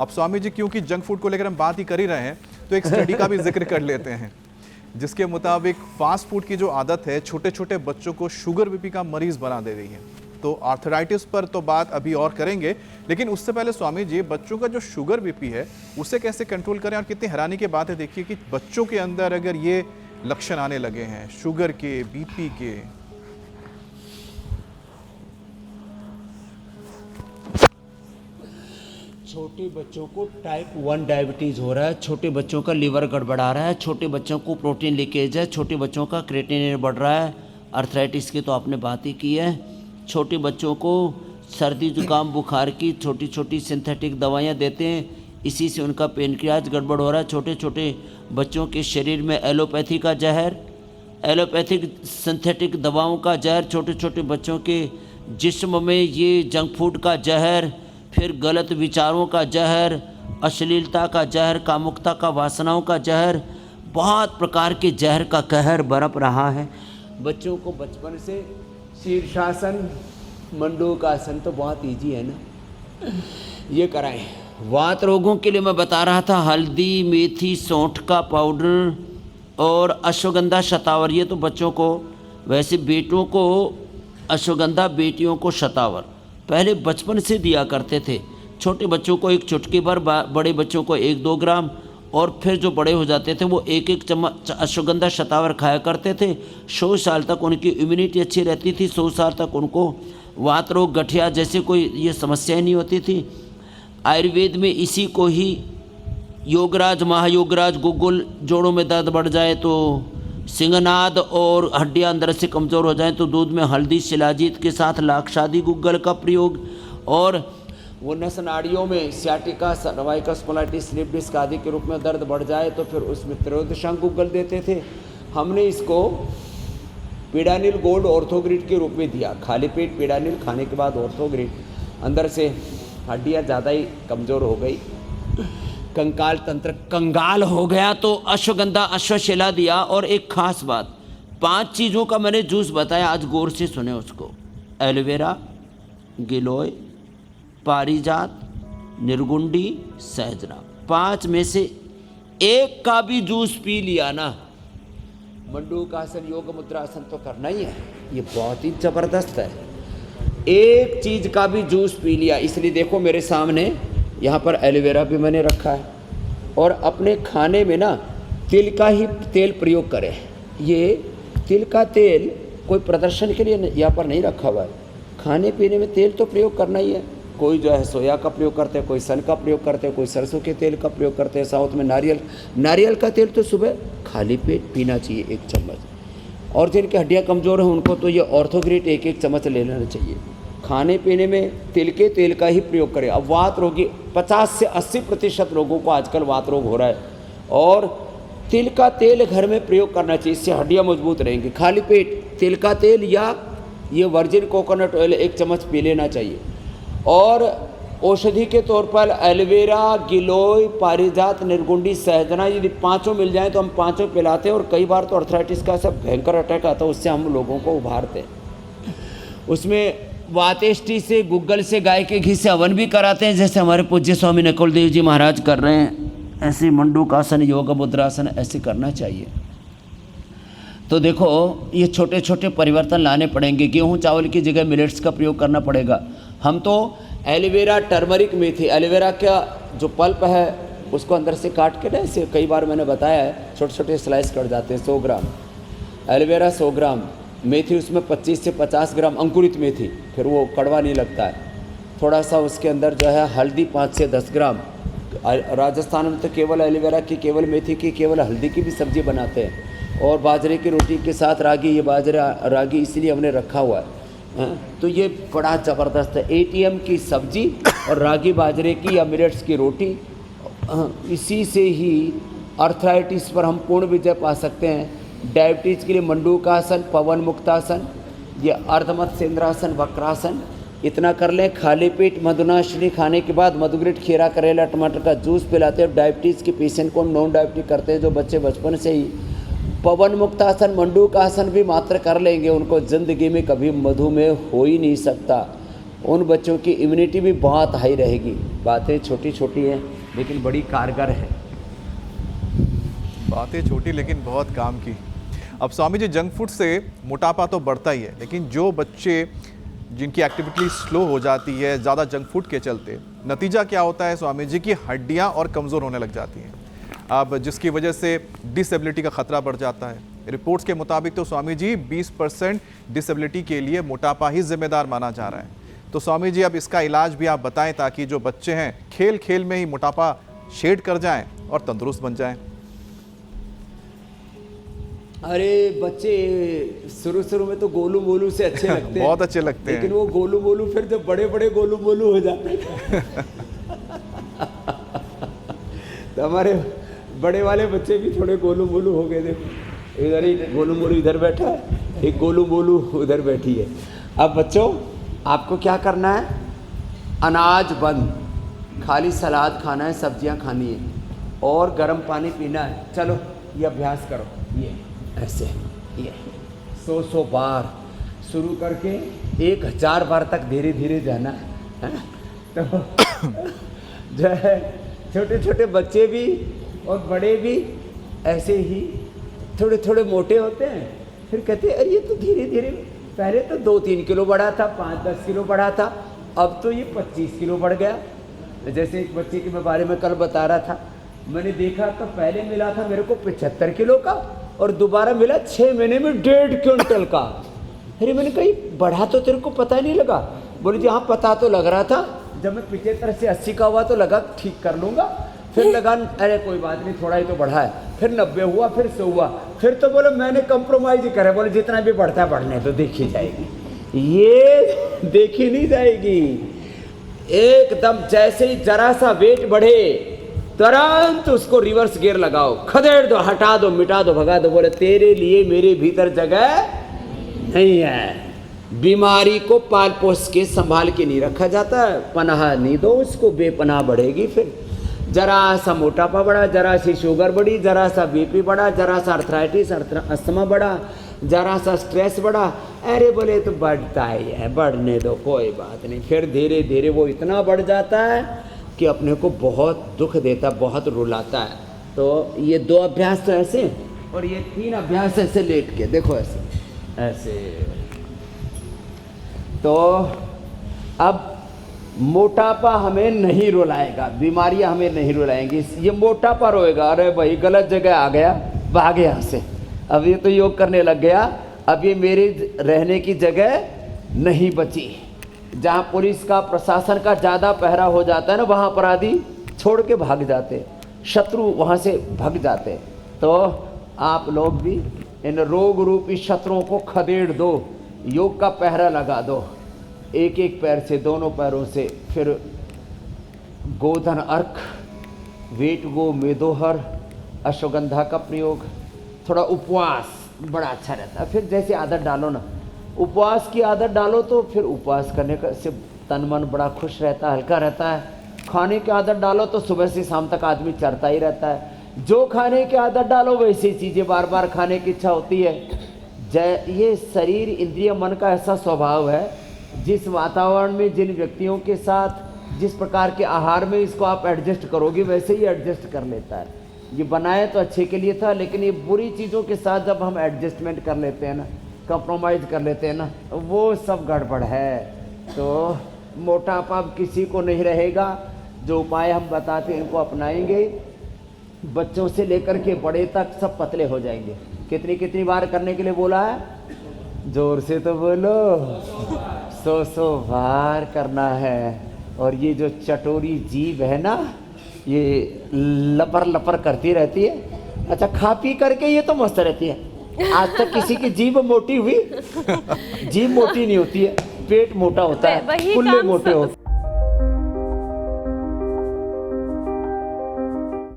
अब स्वामी जी क्योंकि junk food को लेकर हम बात ही कर ही रहे हैं तो एक स्टडी का भी जिक्र कर लेते हैं, जिसके मुताबिक फास्ट फूड की जो आदत है छोटे छोटे बच्चों को शुगर बीपी का मरीज बना दे रही है। तो आर्थराइटिस पर तो बात अभी और करेंगे, लेकिन उससे पहले स्वामी जी बच्चों का जो शुगर बीपी है उसे कैसे कंट्रोल करें। और कितनी हैरानी की बात है, देखिए कि बच्चों के अंदर अगर ये लक्षण आने लगे हैं शुगर के, बीपी के। छोटे बच्चों को टाइप 1 डायबिटीज़ हो रहा है, छोटे बच्चों का लीवर गड़बड़ा रहा है, छोटे बच्चों को प्रोटीन लीकेज है, छोटे बच्चों का क्रिएटिनिन बढ़ रहा है। अर्थराइटिस की तो आपने बात ही की है। छोटे बच्चों को सर्दी जुकाम बुखार की छोटी छोटी सिंथेटिक दवाइयाँ देते हैं, इसी से उनका पेनक्रियाज गड़बड़ हो रहा है। छोटे छोटे बच्चों के शरीर में एलोपैथी का जहर, एलोपैथिक सिंथेटिक दवाओं का जहर, छोटे छोटे बच्चों के जिस्म में ये जंक फूड का जहर, फिर गलत विचारों का जहर, अश्लीलता का जहर, कामुकता का, वासनाओं का जहर, बहुत प्रकार के जहर का कहर बरप रहा है। बच्चों को बचपन से शीर्षासन, मंडूकासन तो बहुत इजी है ना, ये कराएं। वात रोगों के लिए मैं बता रहा था हल्दी, मेथी, सौंठ का पाउडर और अश्वगंधा शतावर, ये तो बच्चों को, वैसे बेटों को अश्वगंधा, बेटियों को शतावर पहले बचपन से दिया करते थे। छोटे बच्चों को एक चुटकी भर, बड़े बच्चों को 1-2 ग्राम, और फिर जो बड़े हो जाते थे वो 1-1 चम्मच अश्वगंधा शतावर खाया करते थे। 100 साल तक उनकी इम्यूनिटी अच्छी रहती थी, 100 साल तक उनको वात रोग, गठिया जैसे कोई ये समस्याएं नहीं होती थी। आयुर्वेद में इसी को ही योगराज, महायोगराज, गुग्गुल, जोड़ों में दर्द बढ़ जाए तो, सिंहनाद और हड्डियां अंदर से कमज़ोर हो जाएं तो दूध में हल्दी, शिलाजीत के साथ लाक्षादी गुग्गल का प्रयोग, और वो नस नाड़ियों में sciatica, cervical spondylitis, slip disc आदि के रूप में दर्द बढ़ जाए तो फिर उसमें त्रयोदशांग गुग्गल देते थे। हमने इसको पीडानिल गोल्ड ऑर्थोग्रिड के रूप में दिया। खाली पेट पीडानिल खाने के बाद ऑर्थोग्रिड, अंदर से हड्डियाँ ज़्यादा ही कमज़ोर हो गई, कंकाल तंत्र कंगाल हो गया, तो अश्वगंधा, अश्वशिला दिया। और एक खास बात, 5 चीज़ों का मैंने जूस बताया, आज गौर से सुने उसको। एलोवेरा, गिलोय, पारिजात, निर्गुंडी, सहजरा, 5 में से एक का भी जूस पी लिया ना, मंडूकासन, योग मुद्रासन तो करना ही है, ये बहुत ही ज़बरदस्त है। एक चीज़ का भी जूस पी लिया, इसलिए देखो मेरे सामने यहाँ पर एलोवेरा भी मैंने रखा है, और अपने खाने में ना तिल का ही तेल प्रयोग करें। ये तिल का तेल कोई प्रदर्शन के लिए यहाँ पर नहीं रखा हुआ है, खाने पीने में तेल तो प्रयोग करना ही है। कोई जो है सोया का प्रयोग करते हैं, कोई सन का प्रयोग करते हैं, कोई सरसों के तेल का प्रयोग करते हैं, साउथ में नारियल का तेल तो सुबह खाली पेट पीना चाहिए 1 चम्मच। और जिनकी हड्डियाँ कमज़ोर हैं उनको तो ये ऑर्थोग्रिड 1-1 चम्मच ले लेना चाहिए। खाने पीने में तिल के तेल का ही प्रयोग करें। अब वात रोगी 50 से 80% लोगों को आजकल वात रोग हो रहा है, और तिल का तेल घर में प्रयोग करना चाहिए, इससे हड्डियाँ मजबूत रहेंगी। खाली पेट तिल का तेल या ये वर्जिन कोकोनट ऑयल 1 चम्मच पी लेना चाहिए। और औषधि के तौर पर एलोवेरा, गिलोय, पारिजात, निर्गुंडी, सहजना, यदि 5 मिल जाएँ तो हम 5 पिलाते हैं। और कई बार तो अर्थराइटिस का सब भयंकर अटैक आता है, उससे हम लोगों को उभारते हैं। उसमें वातेष्टि से, गुग्गल से, गाय के घी से हवन भी कराते हैं, जैसे हमारे पूज्य स्वामी नकुल देव जी महाराज कर रहे हैं। ऐसे मंडूकासन, योग मुद्रासन ऐसे करना चाहिए। तो देखो ये छोटे छोटे परिवर्तन लाने पड़ेंगे। गेहूं चावल की जगह मिलेट्स का प्रयोग करना पड़ेगा। हम तो एलोवेरा, टर्मरिक, मेथी, एलोवेरा का जो पल्प है उसको अंदर से काट के ना, इसे कई बार मैंने बताया है, छोटे छोटे स्लाइस कट जाते हैं। 100 ग्राम एलोवेरा, 100 ग्राम मेथी, उसमें 25 से 50 ग्राम अंकुरित मेथी, फिर वो कड़वा नहीं लगता है। थोड़ा सा उसके अंदर जो है हल्दी 5 से 10 ग्राम। राजस्थान में तो केवल एलोवेरा की, केवल मेथी की, केवल हल्दी की भी सब्जी बनाते हैं। और बाजरे की रोटी के साथ रागी, ये बाजरा रागी इसलिए हमने रखा हुआ है। तो ये बड़ा ज़बरदस्त है। एटीएम की सब्जी और रागी बाजरे की या मिलेट्स की रोटी, इसी से ही अर्थराइटिस पर हम पूर्ण विजय पा सकते हैं। डायबिटीज़ के लिए मंडूकासन, पवन मुक्तासन, ये अर्धमत सेंद्रासन, वक्रासन, इतना कर लें। खाली पेट मधुनाशिनी खाने के बाद मधुग्रिड, खीरा, करेला, टमाटर का जूस पिलाते हैं। डायबिटीज़ के पेशेंट को हम नॉन डायबिटिक करते हैं, जो बच्चे बचपन से ही पवन मुक्तासन, मंडूकासन भी मात्र कर लेंगे, उनको ज़िंदगी में कभी मधुमेह हो ही नहीं सकता। उन बच्चों की इम्यूनिटी भी बहुत हाई रहेगी। बातें छोटी छोटी हैं लेकिन बड़ी कारगर है। बातें छोटी लेकिन बहुत काम की। अब स्वामी जी, जंक फूड से मोटापा तो बढ़ता ही है, लेकिन जो बच्चे जिनकी एक्टिविटी स्लो हो जाती है ज़्यादा जंक फूड के चलते, नतीजा क्या होता है स्वामी जी की हड्डियां और कमज़ोर होने लग जाती हैं, अब जिसकी वजह से डिसेबिलिटी का खतरा बढ़ जाता है। रिपोर्ट्स के मुताबिक तो स्वामी जी 20% डिसेबिलिटी के लिए मोटापा ही जिम्मेदार माना जा रहा है। तो स्वामी जी, अब इसका इलाज भी आप बताएं ताकि जो बच्चे हैं खेल खेल में ही मोटापा शेड कर जाएं और तंदुरुस्त बन जाएं। अरे बच्चे शुरू शुरू में तो गोलू मोलू से अच्छे लगते हैं, बहुत अच्छे लगते हैं, लेकिन वो गोलू मोलू फिर जब बड़े बड़े गोलू मोलू हो जाते हैं तो हमारे बड़े वाले बच्चे भी थोड़े गोलू मोलू हो गए। देखो इधर ही गोलू मोलू इधर बैठा है, एक गोलू मोलू उधर बैठी है। अब बच्चों आपको क्या करना है, अनाज बंद, खाली सलाद खाना है, सब्जियां खानी है और गर्म पानी पीना है। चलो ये अभ्यास करो, ये ऐसे, ये 100 बार शुरू करके 1000 बार तक धीरे धीरे जाना है। तो जो है छोटे छोटे बच्चे भी और बड़े भी ऐसे ही थोड़े थोड़े मोटे होते हैं, फिर कहते हैं अरे ये तो धीरे धीरे, पहले तो 2-3 किलो बढ़ा था, 5-10 किलो बढ़ा था, अब तो ये 25 किलो बढ़ गया। जैसे एक बच्चे के मैं बारे में कल बता रहा था, मैंने देखा तो पहले मिला था मेरे को 75 किलो का और दोबारा मिला 6 महीने में 1.5 क्विंटल का। अरे मैंने कही बढ़ा तो तेरे को पता ही नहीं लगा? बोले जी हाँ पता तो लग रहा था, जब मैं 75 से 80 का हुआ तो लगा ठीक कर लूँगा, फिर लगा अरे कोई बात नहीं थोड़ा ही तो बढ़ा है, फिर 90 हुआ, फिर 100 हुआ, फिर तो बोले मैंने कंप्रोमाइज़ ही करा। बोले जितना भी बढ़ता है बढ़ने तो देखी जाएगी, ये देखी नहीं जाएगी। एकदम जैसे ही जरा सा वेट बढ़े तुरंत उसको रिवर्स गियर लगाओ, खदेड़ दो, हटा दो, मिटा दो, भगा दो। बोले तेरे लिए मेरे भीतर जगह नहीं है। बीमारी को पाल पोस के संभाल के नहीं रखा जाता, पनाह नहीं दो उसको, बेपनाह बढ़ेगी। फिर जरा सा मोटापा बढ़ा, जरा सी शुगर बढ़ी, जरा सा बीपी बढ़ा, जरा सा अर्थराइटिस अस्थमा बढ़ा, जरा सा स्ट्रेस बढ़ा, अरे बोले तो बढ़ता ही है, बढ़ने दो कोई बात नहीं। फिर धीरे धीरे वो इतना बढ़ जाता है कि अपने को बहुत दुख देता, बहुत रुलाता है। तो ये 2 अभ्यास तो ऐसे और ये 3 अभ्यास ऐसे लेट के देखो, ऐसे ऐसे। तो अब मोटापा हमें नहीं रुलाएगा, बीमारियां हमें नहीं रुलाएंगी, ये मोटापा रोएगा। अरे भाई गलत जगह आ गया, भाग यहाँ से, अब ये तो योग करने लग गया, अब ये मेरी रहने की जगह नहीं बची। जहाँ पुलिस का प्रशासन का ज़्यादा पहरा हो जाता है ना, वहाँ अपराधी छोड़ के भाग जाते, शत्रु वहाँ से भाग जाते। तो आप लोग भी इन रोग रूपी शत्रुओं को खदेड़ दो, योग का पहरा लगा दो, एक एक पैर से, दोनों पैरों से। फिर गोधन अर्क, वेट गो, मेदोहर, अश्वगंधा का प्रयोग, थोड़ा उपवास बड़ा अच्छा रहता है। फिर जैसे आदत डालो ना, उपवास की आदत डालो तो फिर उपवास करने का से तन मन बड़ा खुश रहता है, हल्का रहता है। खाने की आदत डालो तो सुबह से शाम तक आदमी चढ़ता ही रहता है। जो खाने की आदत डालो वैसी चीज़ें बार बार खाने की इच्छा होती है। ये शरीर इंद्रिय मन का ऐसा स्वभाव है, जिस वातावरण में, जिन व्यक्तियों के साथ, जिस प्रकार के आहार में इसको आप एडजस्ट करोगे वैसे ही एडजस्ट कर लेता है। ये बनाए तो अच्छे के लिए था, लेकिन ये बुरी चीज़ों के साथ जब हम एडजस्टमेंट कर लेते हैं ना, कंप्रोमाइज़ कर लेते हैं ना, वो सब गड़बड़ है। तो मोटापा अब किसी को नहीं रहेगा। जो उपाय हम बताते हैं इनको अपनाएंगे, बच्चों से लेकर के बड़े तक सब पतले हो जाएंगे। कितनी कितनी बार करने के लिए बोला है? जोर से तो बोलो, 100 बार करना है। और ये जो चटोरी जीभ है ना, ये लपर लपर करती रहती है। अच्छा, खा पी करके ये तो मस्त रहती है। आज तक किसी की जीभ मोटी हुई? जीभ मोटी नहीं होती है, पेट मोटा होता है, कुल्ले मोटे होते हैं।